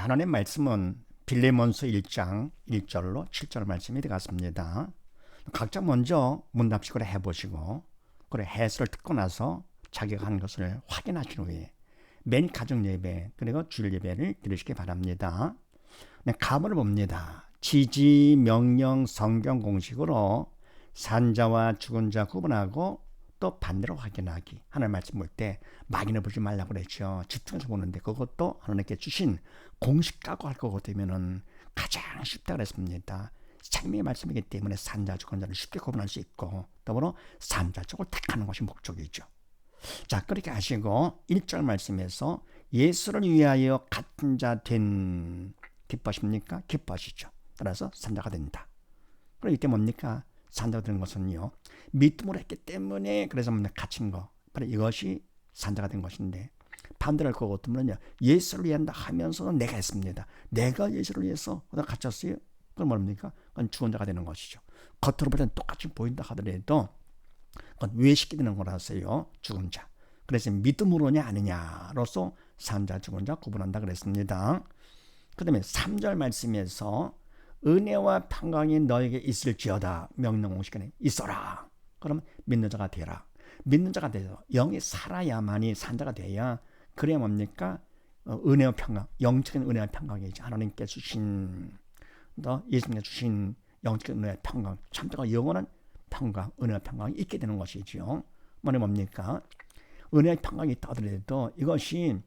하나님의 말씀은 빌레몬서 1장 1절로 7절 말씀이 되겠습니다. 각자 먼저 문답식으로 해보시고 그래 해설을 듣고 나서 자기가 한 것을 확인하신 후에 매일 가정 예배 그리고 주일 예배를 드리시기 바랍니다. 네, 가문을 봅니다. 지지, 명령, 성경 공식으로 산자와 죽은 자 구분하고 또 반대로 확인하기. 하나님 말씀 볼 때 막연히 보지 말라고 그랬죠. 집중해서 보는데 그것도 하나님께 주신 공식 까고 할 거고 되면은 가장 쉽다 그랬습니다. 생명의 말씀이기 때문에 산자 죽은 자를 쉽게 구분할 수 있고 더불어 산자 쪽을 택하는 것이 목적이죠. 자, 그렇게 하시고 1절 말씀에서 예수를 위하여 같은 자 된 기뻐하십니까? 기뻐하시죠. 따라서 산자가 된다. 그럼 이때 뭡니까? 산자가 되는 것은요, 믿음으로 했기 때문에 그래서 갇힌 거, 바로 이것이 산자가 된 것인데, 반대로 할 것 같으면요, 예수를 위한다 하면서 내가 했습니다. 내가 예수를 위해서 갇혔어요. 그건 뭡니까? 그건 죽은 자가 되는 것이죠. 겉으로 볼 때는 똑같이 보인다 하더라도 그건 외식이 되는 거라서요, 죽은 자. 그래서 믿음으로냐 아니냐로서 산자 죽은 자 구분한다 그랬습니다. 그 다음에 3절 말씀에서 은혜와 평강이 너에게 있을지어다. 명령 공식에 있어라. 그러면 믿는 자가 되라. 믿는 자가 되어 영이 살아야만이 산자가 돼야 그래야 뭡니까? 은혜와 평강, 영적인 은혜와 평강이지. 하나님께 주신 예수님께 주신 영적인 은혜와 평강, 참다가 영원한 평강, 은혜와 평강이 있게 되는 것이죠. 뭡니까? 은혜와 평강이 있다 하더라도 이것이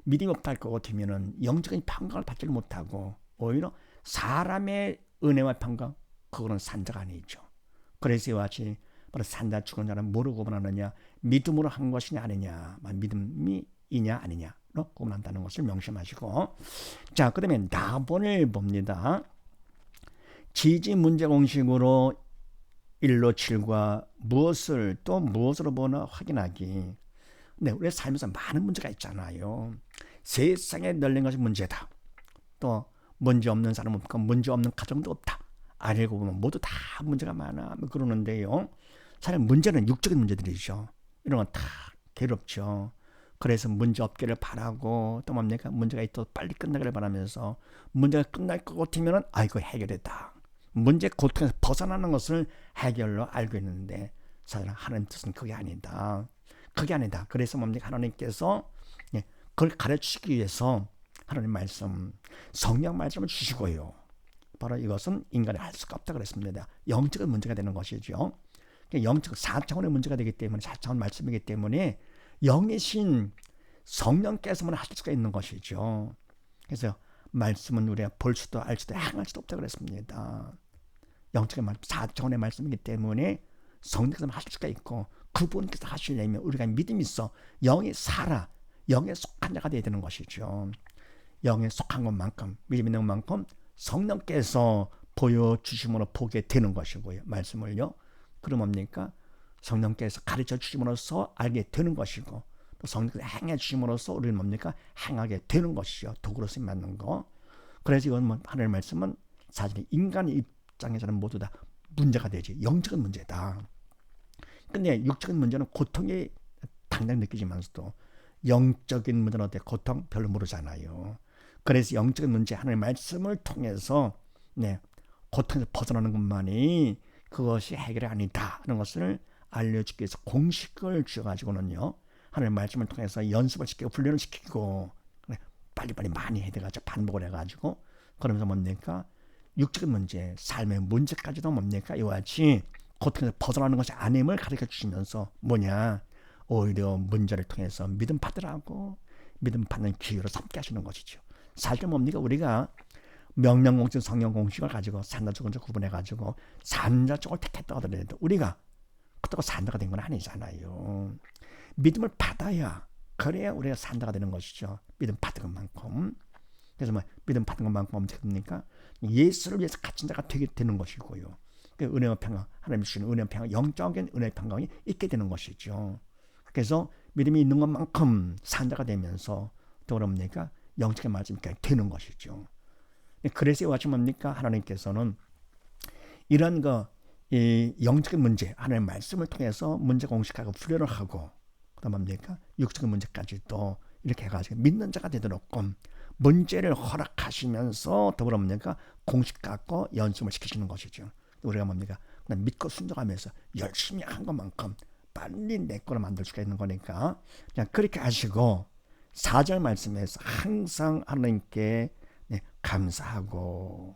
믿음이 없다 할 것 같으면 영적인 평강을 받지 못하고 오히려 사람의 은혜와 평강, 그거는 산자가 아니죠. 그래서 이와 같이 바로 산자 죽은 자는 뭐로 구분하느냐? 믿음으로 한 것이냐 아니냐, 믿음이 이냐 아니냐로 구분한다는 것을 명심하시고, 자, 그 다음에 나본을 봅니다. 지지 문제 공식으로 1로 7과 무엇을 또 무엇으로 보나 확인하기. 네, 우리 삶에서 많은 문제가 있잖아요. 세상에 널린 것이 문제다. 또 문제 없는 사람은 없고 문제 없는 가정도 없다. 알고 보면 모두 다 문제가 많아. 그러는데요. 사실 문제는 육적인 문제들이죠. 이런 건 다 괴롭죠. 그래서 문제 없기를 바라고 또 뭡니까? 문제가 있어도 빨리 끝나기를 바라면서 문제가 끝날 것 같으면 이거 해결했다. 문제 고통에서 벗어나는 것을 해결로 알고 있는데 사실 하나님 뜻은 그게 아니다. 그게 아니다. 그래서 뭡니까? 하나님께서 그걸 가르치기 위해서 하나님 말씀, 성령 말씀을 주시고요. 바로 이것은 인간이 할 수가 없다 그랬습니다. 영적인 문제가 되는 것이죠. 영적 4차원의 문제가 되기 때문에 4차원 말씀이기 때문에 영이신 성령께서만 하실 수가 있는 것이죠. 그래서 말씀은 우리가 볼 수도 알 수도 행할 수도 없다 그랬습니다. 영적인 말씀, 4차원의 말씀이기 때문에 성령께서 하실 수가 있고 그분께서 하시려면 우리가 믿음이 있어 영이 살아 영에 속한 자가 되어야 되는 것이죠. 영에 속한 것만큼 믿음 있는 것만큼 성령께서 보여주심으로 보게 되는 것이고요. 말씀을요. 그럼 뭡니까? 성령께서 가르쳐 주심으로써 알게 되는 것이고 또 성령께서 행해 주심으로써 우리는 뭡니까? 행하게 되는 것이죠. 도구로 쓰임 맞는 거. 그래서 이건 하나님의 말씀은 사실 인간의 입장에서는 모두 다 문제가 되지. 영적인 문제다. 근데 육적인 문제는 고통이 당장 느끼지만서도 영적인 문제는 어때? 고통 별로 모르잖아요. 그래서 영적인 문제 하나님의 말씀을 통해서 고통에서 벗어나는 것만이 그것이 해결이 아니다 하는 것을 알려주기 위해서 공식을 주어가지고는요. 하나님의 말씀을 통해서 연습을 시키고 훈련을 시키고 빨리빨리 많이 해가지고 반복을 해가지고 그러면서 뭡니까? 육적인 문제, 삶의 문제까지도 뭡니까? 이와 같이 고통에서 벗어나는 것이 아님을 가르쳐 주시면서 뭐냐? 오히려 문제를 통해서 믿음 받으라고 믿음 받는 기회로 삼게 하시는 것이죠. 사실 뭡니까? 우리가 명령 공식, 성령 공식을 가지고 산자 죽은 자 구분해가지고 산자 쪽을 택했다 하더라도 우리가 그렇다고 산자가 된 건 아니잖아요. 믿음을 받아야 그래야 우리가 산자가 되는 것이죠. 믿음 받은 것만큼. 그래서 믿음 받은 것만큼 어떻게 됩니까? 예수를 위해서 갇힌 자가 되게 되는 것이고요. 은혜와 평강, 하나님 주시는 은혜와 평강, 영적인 은혜와 평강이 있게 되는 것이죠. 그래서 믿음이 있는 것만큼 산자가 되면서 또 그럽니까? 영적인 말씀이 되는 것이죠. 그래서 이와 같이 뭡니까? 하나님께서는 이런 이 영적인 문제, 하나님의 말씀을 통해서 문제 공식하고 훈련을 하고 그다음 뭡니까? 육적인 문제까지도 이렇게 해가지고 믿는 자가 되도록 문제를 허락하시면서 더불어 뭡니까? 공식 갖고 연습을 시키시는 것이죠. 우리가 뭡니까? 그냥 믿고 순종하면서 열심히 한 것만큼 빨리 내 거로 만들 수가 있는 거니까 그냥 그렇게 하시고 4절 말씀에서 항상 하나님께 감사하고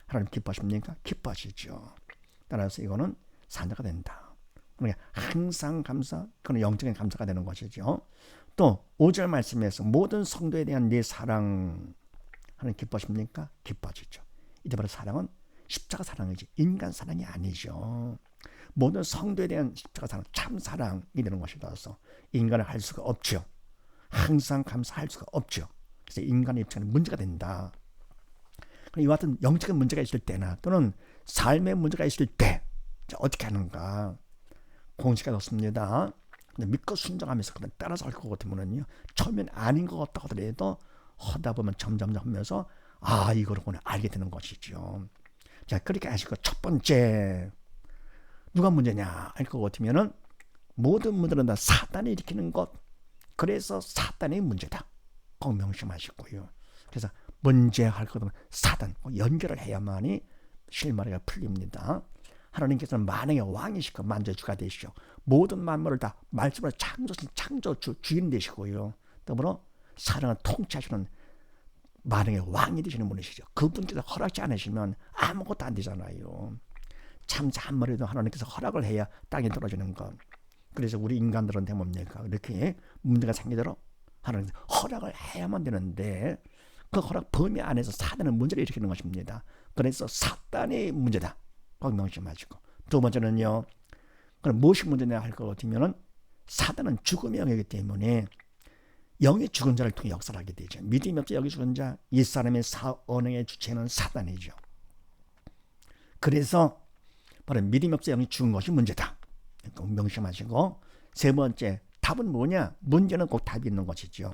하나님 기뻐하십니까? 기뻐하시죠. 따라서 이거는 산자가 된다. 그러니까 항상 감사, 그건 영적인 감사가 되는 것이죠. 또 5절 말씀에서 모든 성도에 대한 네 사랑 하나님 기뻐하십니까? 기뻐하시죠. 이때 바로 사랑은 십자가 사랑이지 인간 사랑이 아니죠. 모든 성도에 대한 십자가 사랑, 참 사랑이 되는 것이라서 인간을 할 수가 없죠. 항상 감사할 수가 없죠. 그래서 인간의 입장에는 문제가 된다. 이와 같은 영적인 문제가 있을 때나 또는 삶의 문제가 있을 때 어떻게 하는가? 공식이 없습니다. 믿고 순종하면서 그냥 따라서 할 것 같으면요, 처음엔 아닌 것 같다 하더라도 하다 보면 점점 하면서 이거로구나 알게 되는 것이죠. 자, 그렇게 하시고 첫 번째 누가 문제냐 할 것 같으면은 모든 문제는 다 사단이 일으키는 것. 그래서 사단의 문제다. 꼭 명심하시고요. 그래서 문제 할 것 같으면 사단 연결을 해야만이 실마리가 풀립니다. 하나님께서는 만왕의 왕이시고 만져주가 되시죠. 모든 만물을 다 말씀으로 창조하신 창조주 주인 되시고요. 더불어 사랑을 통치하시는 만왕의 왕이 되시는 분이시죠. 그분께서 허락지 않으시면 아무것도 안 되잖아요. 참자 한 마리도 하나님께서 허락을 해야 땅에 떨어지는 것. 그래서 우리 인간들한테 뭡니까? 이렇게 문제가 생기도록 하나님께서 허락을 해야만 되는데 그 허락 범위 안에서 사단은 문제를 일으키는 것입니다. 그래서 사단이 문제다. 꼭 명심하시고. 두 번째는요. 그럼 무엇이 문제냐 할 것 같으면은 사단은 죽음의 영이기 때문에 영이 죽은 자를 통해 역사를 하게 되죠. 믿음이 없어 영이 죽은 자, 이 사람의 언행의 주체는 사단이죠. 그래서 바로 믿음이 없어 영이 죽은 것이 문제다. 꼭 명심하시고. 세 번째, 답은 뭐냐? 문제는 꼭 답이 있는 것이죠.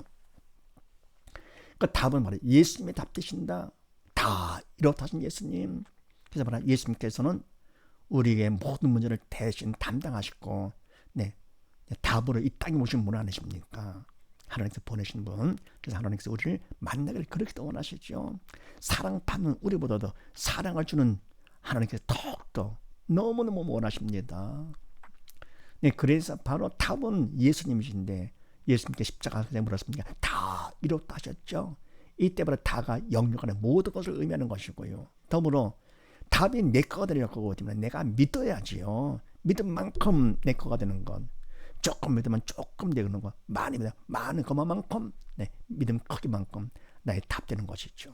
그 답은 바로 예수님의 답 되신다. 다 이렇다 하신 예수님. 그래서 바로 예수님께서는 우리의 모든 문제를 대신 담당하시고 답으로 이 땅에 오신 분 아니십니까? 하나님께서 보내신 분. 그래서 하나님께서 우리를 만나기를 그렇게 원하시죠. 사랑받는 우리보다도 사랑을 주는 하나님께서 더욱더 너무너무 원하십니다. 그래서 바로 답은 예수님이신데 예수님께 십자가에 물었습니까? 다 이렇다 하셨죠. 이때 바로 다가 영역 안에 모든 것을 의미하는 것이고요. 더불어 답이 내 거가 되려고 하고 내가 믿어야지요. 믿은 만큼 내 거가 되는 것. 조금 믿으면 조금 되는 것. 많이 믿으면 많은 것만큼 믿음 크기만큼 나의 답 되는 것이죠.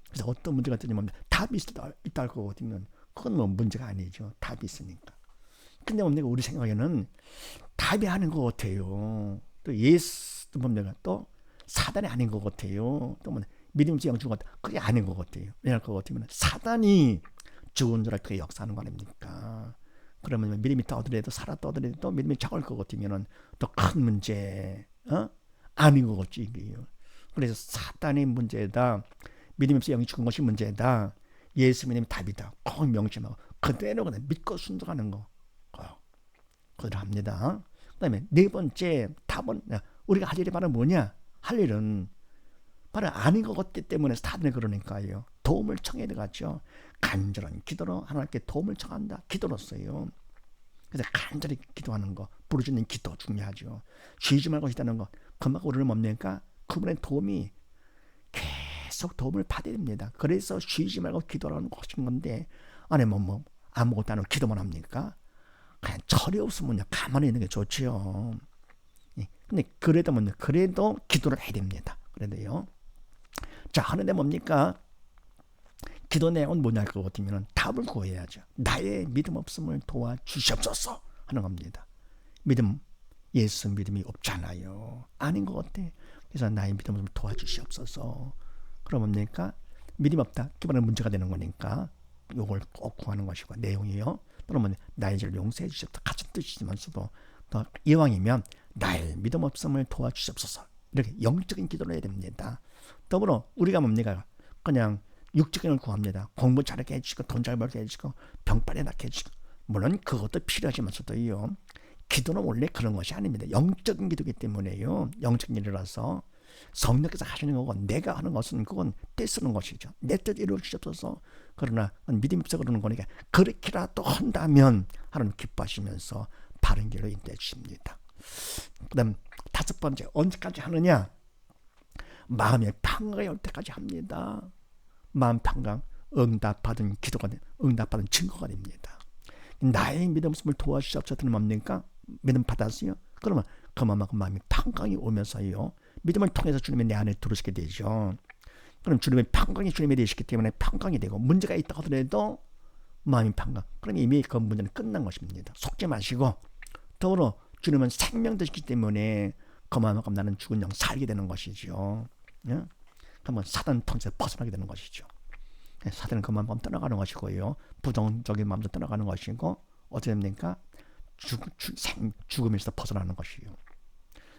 그래서 어떤 문제가 뜨냐면 답이 있다 할 거 같으면 그건 뭐 문제가 아니죠. 답이 있으니까. 근데 뭡니까? 우리 생각에는 답이 아닌 것 같아요. 또 예수도 뭡니까? 또 사단이 아닌 것 같아요. 또 뭐 믿음지 영중 같아. 그게 아닌 것 같아요. 왜냐할 것 같으면 사단이 죽은 자를 그게 역사하는 거 아닙니까? 그러면 믿음이 떠들어도 살았다 하더라도 또 믿음이 작을 것 같으면 또 큰 문제 아닌 것 같지 이게요. 그래서 사단이 문제다. 믿음이 없어 영이 죽은 것이 문제다. 예수 믿음이 답이다. 꼭 명심하고 그대로 그냥 믿고 순종하는 거 그대로 합니다. 그 다음에 네 번째 답은 우리가 할 일이 바로 뭐냐? 할 일은 바로 아닌 것 같기 때문에 사단이 그러니까요. 도움을 청해야 되겠죠. 간절한 기도로 하나님께 도움을 청한다. 기도로서요. 그래서 간절히 기도하는 거, 부르짖는 기도 중요하죠. 쉬지 말고 있다는 거. 그만 우리는 뭡니까? 그분의 도움이 계속 도움을 받아야 됩니다. 그래서 쉬지 말고 기도하는 것인 건데 안에 뭐 아무것도 안 하고 기도만 합니까? 그냥 철이 없으면 가만히 있는 게 좋지요. 근데 그래도 기도를 해야 됩니다. 그래도요. 자, 하는데 뭡니까? 기도 내용은 뭐냐 할 것 같으면 답을 구해야죠. 나의 믿음 없음을 도와주시옵소서 하는 겁니다. 예수 믿음이 없잖아요. 아닌 것 같아. 그래서 나의 믿음 없음을 도와주시옵소서. 그럼 뭡니까? 믿음 없다. 기본은 문제가 되는 거니까 요걸 꼭 구하는 것이고 내용이요. 그러면 나의 죄를 용서해 주시옵소서. 같은 뜻이지만서도 더 이왕이면 나의 믿음 없음을 도와주시옵소서. 이렇게 영적인 기도를 해야 됩니다. 더불어 우리가 뭡니까? 그냥 육적인 걸 구합니다. 공부 잘하게 해주시고 돈 잘 벌게 해주시고 병빨리 낫게 해주시고 물론 그것도 필요하지만서도요. 기도는 원래 그런 것이 아닙니다. 영적인 기도이기 때문에요. 영적인 일이라서 성령께서 하시는 거고 내가 하는 것은 그건 떼쓰는 것이죠. 내 뜻 이루어지셔서 그러나 믿음이 없어 그러는 거니까 그렇게라도 한다면 하나님 기뻐하시면서 바른 길로 인도해 주십니다. 그 다음 5번째, 언제까지 하느냐? 마음의 평강이 올 때까지 합니다. 마음 평강, 응답받은 기도가 응답받은 증거가 됩니다. 나의 믿음 없음을 도와주시옵소서. 뭡니까? 믿음 받았어요. 그러면 그만큼 마음이 평강이 오면서요, 믿음을 통해서 주님이 내 안에 들어오시게 되죠. 그럼 주님의 평강이 주님에 되시기 때문에 평강이 되고, 문제가 있다 하더라도 마음이 평강. 그럼 이미 그 문제는 끝난 것입니다. 속지 마시고, 더불어 주님은 생명 되시기 때문에 그만큼 나는 죽은 영 살게 되는 것이죠. 예? 그러면 사단 통제에서 벗어나게 되는 것이죠. 사단은 그만큼 떠나가는 것이고요, 부정적인 마음도 떠나가는 것이고, 어떻게 됩니까? 죽음에서 벗어나는 것이요.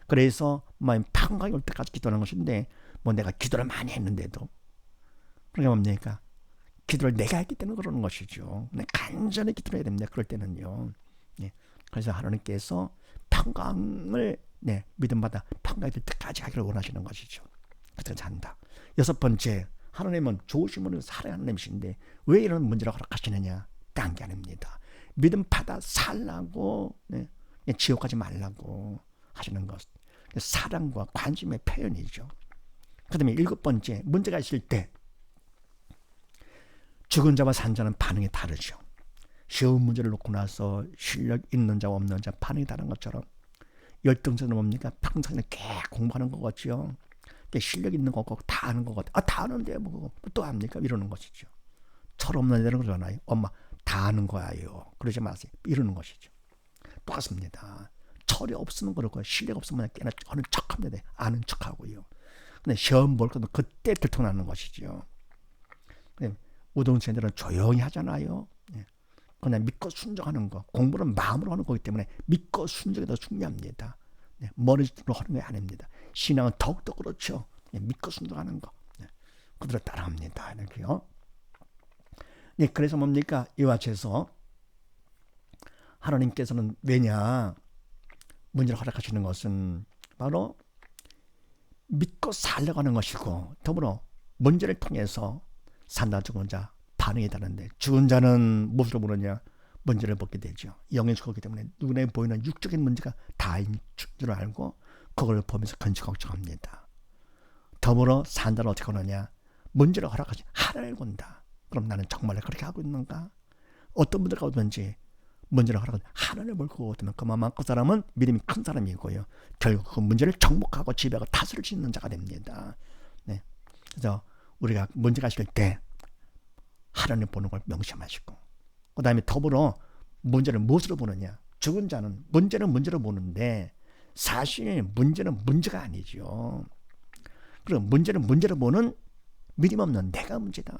그래서 마음 평강이 올 때까지 기도하는 것인데, 뭐 내가 기도를 많이 했는데도, 그러니까 뭡니까? 기도를 내가 했기 때문에 그러는 것이죠. 간절히 기도해야 됩니다. 그럴 때는요. 예. 그래서 하나님께서 평강을 믿음받아 평강이 될 때까지 하기를 원하시는 것이죠. 그래서 잔다. 6번째, 하나님은 좋으신 분을 사랑하는 하나님이신데 왜 이런 문제를 허락하시느냐? 딴 게 아닙니다. 믿음 받아 살라고, 지옥 가지 말라고 하시는 것. 사랑과 관심의 표현이죠. 그 다음에 7번째, 문제가 있을 때 죽은 자와 산 자는 반응이 다르죠. 쉬운 문제를 놓고 나서 실력 있는 자와 없는 자 반응이 다른 것처럼, 열등자는 뭡니까? 평생에 꽤 공부하는 거겠죠. 실력 있는 거고 다 아는 거거든. 다 아는데 뭐 또 압니까? 이러는 것이죠. 철없는 애들은 그러잖아요. 엄마 다 아는 거예요. 그러지 마세요. 이러는 것이죠. 똑같습니다. 철이 없으면 그렇고 실력 없으면 꽤나 하는 척합니다. 아는 척하고요. 근데 시험 볼 것도 그때 들통나는 것이죠. 우동생들은 조용히 하잖아요. 그냥 믿고 순종하는 거, 공부는 마음으로 하는 거기 때문에 믿고 순종이 더 중요합니다. 머리로 하는 게 아닙니다. 신앙은 더욱더 그렇죠. 믿고 순종하는 거, 그대로 따라합니다. 이렇게요. 그래서 뭡니까? 이와 같이서 하나님께서는 왜냐 문제를 허락하시는 것은 바로 믿고 살려고 하는 것이고, 더불어 문제를 통해서 산다 죽은 자 반응이 다른데, 죽은 자는 무엇으로 보느냐? 문제를 벗게 되죠. 영의 죽었기 때문에 눈에 보이는 육적인 문제가 다인 줄 알고 그걸 보면서 근심 걱정합니다. 더불어 산 자는 어떻게 하느냐? 문제를 허락하신 하나님을 본다. 그럼 나는 정말 그렇게 하고 있는가? 어떤 문제가 오든지 문제를 허락하신 하나님을 보고 오면 그만큼 그 사람은 믿음이 큰 사람이고요, 결국 그 문제를 정복하고 지배하고 다스릴 수 있는 자가 됩니다. 그래서 우리가 문제가 있을 때 하나님 보는 걸 명심하시고, 그 다음에 더불어 문제를 무엇으로 보느냐? 죽은 자는 문제는 문제로 보는데 사실 문제는 문제가 아니죠. 그럼 문제는 문제로 보는 믿음 없는 내가 문제다.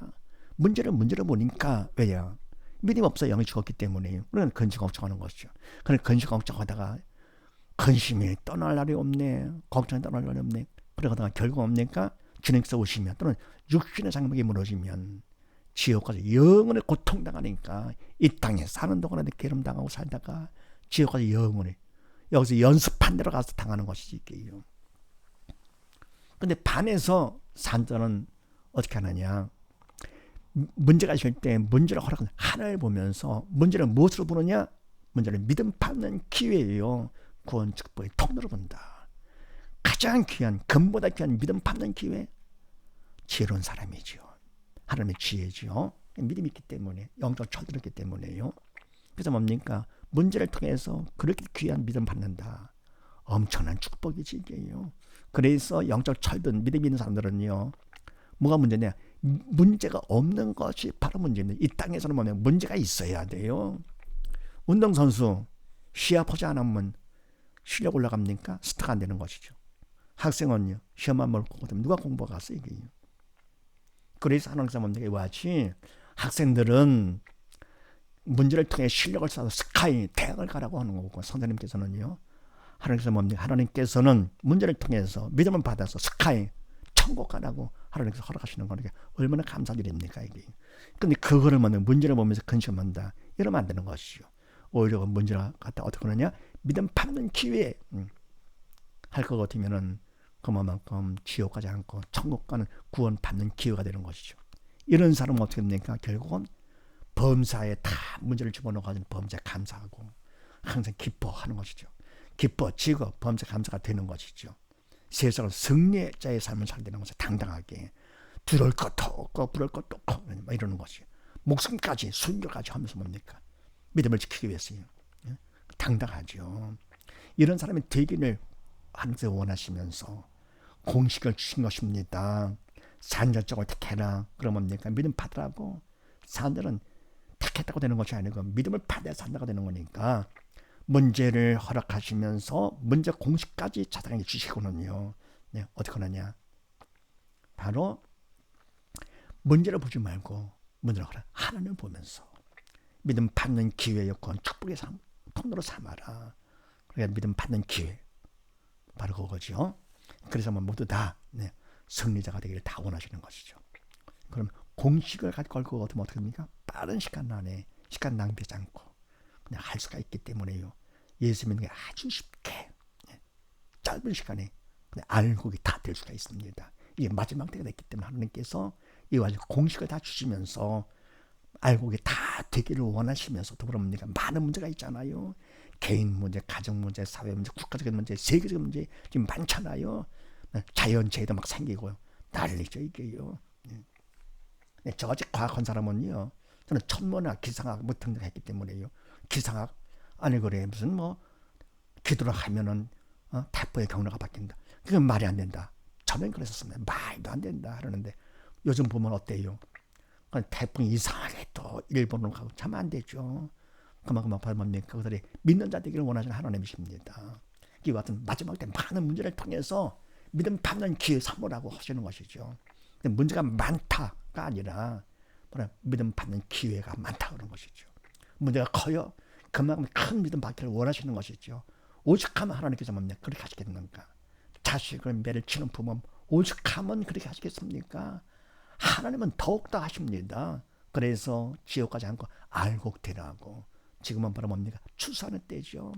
문제를 문제로 보니까 왜요? 믿음 없어 영이 죽었기 때문에 우리는 근심 걱정하는 것이죠. 그런데 근심 걱정하다가 근심이 떠날 날이 없네, 걱정이 떠날 날이 없네, 그러다가 결국 뭡니까? 주님께서 오시면, 또는 육신의 장막이 무너지면 지옥 가서 영원히 고통당하니까 이 땅에 사는 동안에 기름당하고 살다가 지옥 가서 영원히, 여기서 연습한 대로 가서 당하는 것이지 이게요. 근데 반해서 산자는 어떻게 하느냐? 문제가 있을 때 문제를 허락하는 하나님을 보면서, 문제를 무엇으로 보느냐? 문제를 믿음 받는 기회예요. 구원 축복의 통로로 본다. 가장 귀한, 금보다 귀한 믿음 받는 기회, 지혜로운 사람이죠. 하나님의 지혜죠. 믿음이 있기 때문에, 영적 철들었기 때문에요. 그래서 뭡니까? 문제를 통해서 그렇게 귀한 믿음 받는다. 엄청난 축복이지 이게요. 그래서 영적 철든 믿음이 있는 사람들은요, 뭐가 문제냐? 문제가 없는 것이 바로 문제입니다. 이 땅에서는 보면 문제가 있어야 돼요. 운동선수 시합하지 않으면 실력 올라갑니까? 스타가 안 되는 것이죠. 학생은요, 시험만 몰고 누가 공부가 갔어 이게. 그래서 하나님께서 뭡니까? 이와 같이 학생들은 문제를 통해 실력을 쌓아서 스카이 대학을 가라고 하는 거고, 선생님께서는요, 하나님께서 뭡니까? 하나님께서는 문제를 통해서 믿음을 받아서 스카이 천국 가라고 하나님께서 허락하시는 거니까 얼마나 감사한 일입니까 이게. 근데 그거를 문제를 보면서 근심한다, 이러면 안 되는 것이죠. 오히려 문제를 갖다 어떻게 하느냐? 믿음 받는 기회에 할 것 같으면은 그만큼 지옥 가지 않고 천국 가는 구원 받는 기회가 되는 것이죠. 이런 사람은 어떻게 됩니까? 결국은 범사에 다 문제를 집어넣어가지고 범사에 감사하고 항상 기뻐하는 것이죠. 기뻐지고 범사 감사가 되는 것이죠. 세상을 승리자의 삶을 살게 되는 것을 당당하게 두려울 것도 없고 부러울 것도 없고 이러는 것이 목숨까지 순교까지 하면서 뭡니까? 믿음을 지키기 위해서요. 당당하죠. 이런 사람이 되기를 하나님께서 원하시면서 공식을 주신 것입니다. 산자적으로 택해라. 그러면 뭡니까? 믿음 받으라고. 사람들은 택했다고 되는 것이 아니고 믿음을 받아야 산다가 되는 거니까 문제를 허락하시면서 문제 공식까지 자당하게 주시고는요. 네, 어떻게 하느냐? 바로 문제를 보지 말고 문제를 하나님을 보면서 믿음 받는 기회의 여건 축복의 통로로 삼아라. 그러니까 믿음 받는 기회 바로 그거죠. 그래서 모두 다 승리자가 되기를 다 원하시는 것이죠. 그럼 공식을 걸고 얻으면 어떻게 됩니까? 빠른 시간 안에 시간 낭비하지 않고 그냥 할 수가 있기 때문에요. 예수 믿는 게 아주 쉽게 짧은 시간에 그냥 알곡이 다 될 수가 있습니다. 이게 마지막 때가 됐기 때문에 하나님께서 이와 공식을 다 주시면서 알곡이 다 되기를 원하시면서 더불어 뭡니까? 많은 문제가 있잖아요. 개인 문제, 가정 문제, 사회 문제, 국가적인 문제, 세계적인 문제 지금 많잖아요. 자연재해도 막 생기고요. 난리죠 이게요. 저같이 과학한 사람은요. 저는 천문학, 기상학 뭐 등등 했기 때문에요. 기상학 아니 그래 무슨 뭐 기도를 하면은 태풍의 경로가 바뀐다. 그건 말이 안 된다. 저는 그랬었습니다. 말도 안 된다 하는데 요즘 보면 어때요? 태풍이 이상하게 또 일본으로 가고 참 안 되죠. 그만큼 뭡니까? 그들이 믿는 자 되기를 원하시는 하나님이십니다. 이와 같은 마지막 때 많은 문제를 통해서 믿음 받는 기회 삼으라고 하시는 것이죠. 근데 문제가 많다가 아니라 믿음 받는 기회가 많다 그런 것이죠. 문제가 커요. 그만큼 큰 믿음 받기를 원하시는 것이죠. 오죽하면 하나님께서 그렇게 하시겠는가? 자식을 매를 치는 부모 오죽하면 그렇게 하시겠습니까? 하나님은 더욱더 하십니다. 그래서 지옥 가지 않고 알곡 되라고. 지금은 바로 뭡니까? 추수하는 때죠.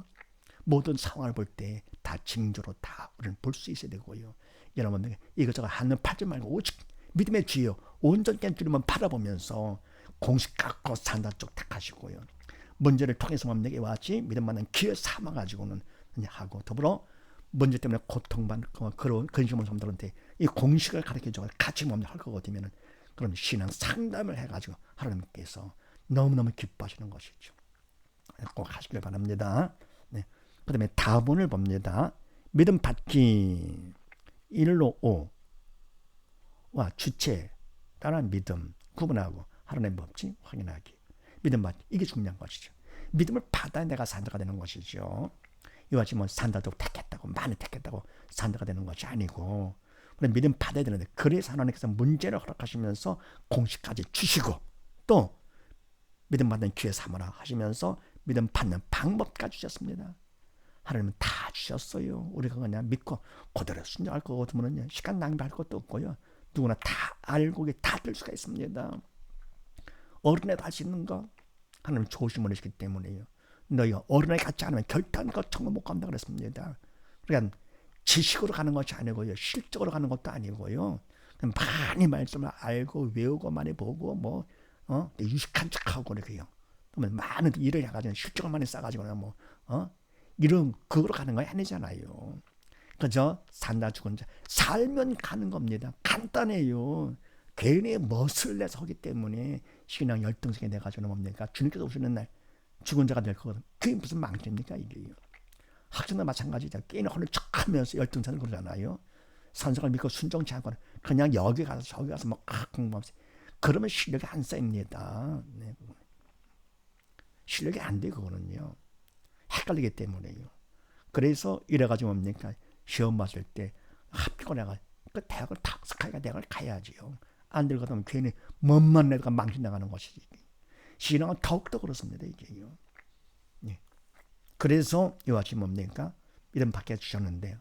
모든 상황을 볼 때 다 징조로 다 우리는 볼 수 있어야 되고요. 여러분 이것저것 한눈 팔지 말고 오직 믿음의 주여 온전히 주님만 바라보면서 공식 갖고 산다 쪽 택하시고요. 문제를 통해서 뭡니까? 이와 같이 믿음만한 기회 삼아가지고는 하고 더불어 문제 때문에 고통받고 그런 근심을 사람들한테 이 공식을 가르쳐줘 같이 할 거거든요. 그럼 신앙 상담을 해가지고 하나님께서 너무너무 기뻐하시는 것이죠. 꼭 하시길 바랍니다. 네. 그 다음에 다문을 봅니다. 믿음 받기 1로 5와 주체 따라 믿음 구분하고 하나님의 법칙 확인하기. 믿음 받기 이게 중요한 것이죠. 믿음을 받아야 내가 산자가 되는 것이죠. 이와 같이 산자도 택했다고 많이 택했다고 산자가 되는 것이 아니고 믿음 받아야 되는데 그래서 하나님께서 문제를 허락하시면서 공식까지 주시고 또 믿음 받는 기회 삼으라 하시면서 믿음 받는 방법까지 주셨습니다. 하나님은 다 주셨어요. 우리가 그냥 믿고 그대로 순종할 거 같으면 시간 낭비할 것도 없고요. 누구나 다 알고 다 될 수가 있습니다. 어른애도 할 수 있는 거 하나님 좋으신 분이시기 때문에요. 너희가 어른애 같지 않으면 결단코 천국 못 간다 그랬습니다. 그러니까 지식으로 가는 것이 아니고요. 실적으로 가는 것도 아니고요. 많이 말씀을 알고 외우고 많이 보고 유식한 척하고 그렇게요. 그러면 많은 일을 해가지고 실적을 많이 쌓아가지고 이런 그거로 가는 거 아니잖아요. 그저 산다 죽은 자 살면 가는 겁니다. 간단해요. 괜히 멋을 내서 하기 때문에 신앙 열등성이 돼가지고 뭡니까? 주님께서 오시는 날 죽은 자가 될 거거든. 그게 무슨 망정입니까 이게요. 학생도 마찬가지죠. 게임 하는 척하면서 열등성을 그러잖아요. 선생을 믿고 순종치 않고 그냥 여기 가서 저기 가서 공부하면서 그러면 실력이 안 쌓입니다. 네. 실력이 안 돼 그거는요. 헷갈리기 때문에요. 그래서 이래가지고 뭡니까? 시험 봤을 때 합격을 해가 그 대학을 탁석하니까 대학을 가야지요. 안 들거든 괜히 멋만 내다가 망신나가는 것이지. 신앙은 더욱더 그렇습니다 이게요. 네. 그래서 이와 같이 뭡니까? 이런 밖에 주셨는데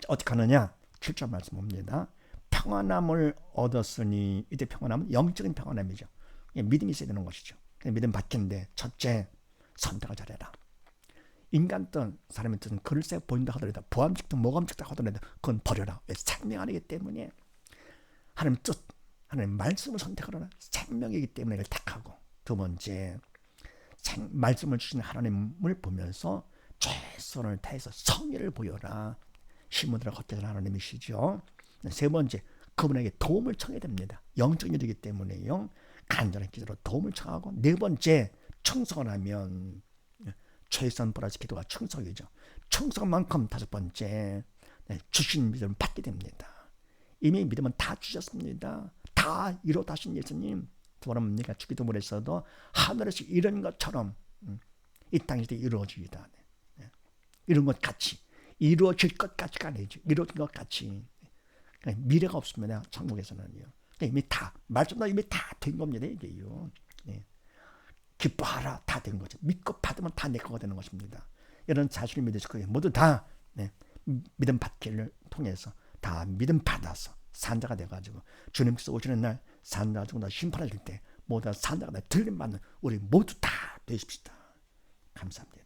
어떻게 하느냐? 7절 말씀 봅니다. 평안함을 얻었으니 이때 평안함은 영적인 평안함이죠. 믿음이 있어야 되는 것이죠. 믿음 받긴데 첫째 선택을 잘해라. 인간 뜻, 사람의 뜻은 글쎄 보인다 하더라도 보암직도 모감직도 하더라도 그건 버려라. 왜? 생명하기 때문에. 하나님 뜻, 하나님 말씀을 선택하라. 생명이기 때문에 이걸 택하고. 두 번째, 말씀을 주신 하나님을 보면서 최선을 다해서 성의를 보여라. 시몬으로 걷게 하나님이시죠. 세 번째, 그분에게 도움을 청해야 됩니다. 영적인 일이기 때문에요. 간절한 기도로 도움을 청하고. 네 번째, 충성을 하면 최선 플러스 기도가 충성이죠. 충성만큼 다섯 번째, 주신 믿음을 받게 됩니다. 이미 믿음은 다 주셨습니다. 다 이루어다신 예수님. 그럼 내가 주기도문을 했어도 하늘에서 이런 것처럼 이 땅에서 이루어지이다. 이런 것 같이 이루어질 것 같이가 아니죠. 이루어진 것 같이. 미래가 없습니다. 천국에서는요. 이미 다 말씀도 이미 다 된 겁니다. 이게요. 기뻐하라. 다 된 거죠. 믿고 받으면 다 내 거가 되는 것입니다. 이런 사실을 믿으실 거예요. 모두 다 믿음 받기를 통해서 다 믿음 받아서 산자가 돼가지고 주님께서 오시는 날 산자가 죽고 심판하실 때 모두 산자가 들림받는 우리 모두 다 되십시다. 감사합니다.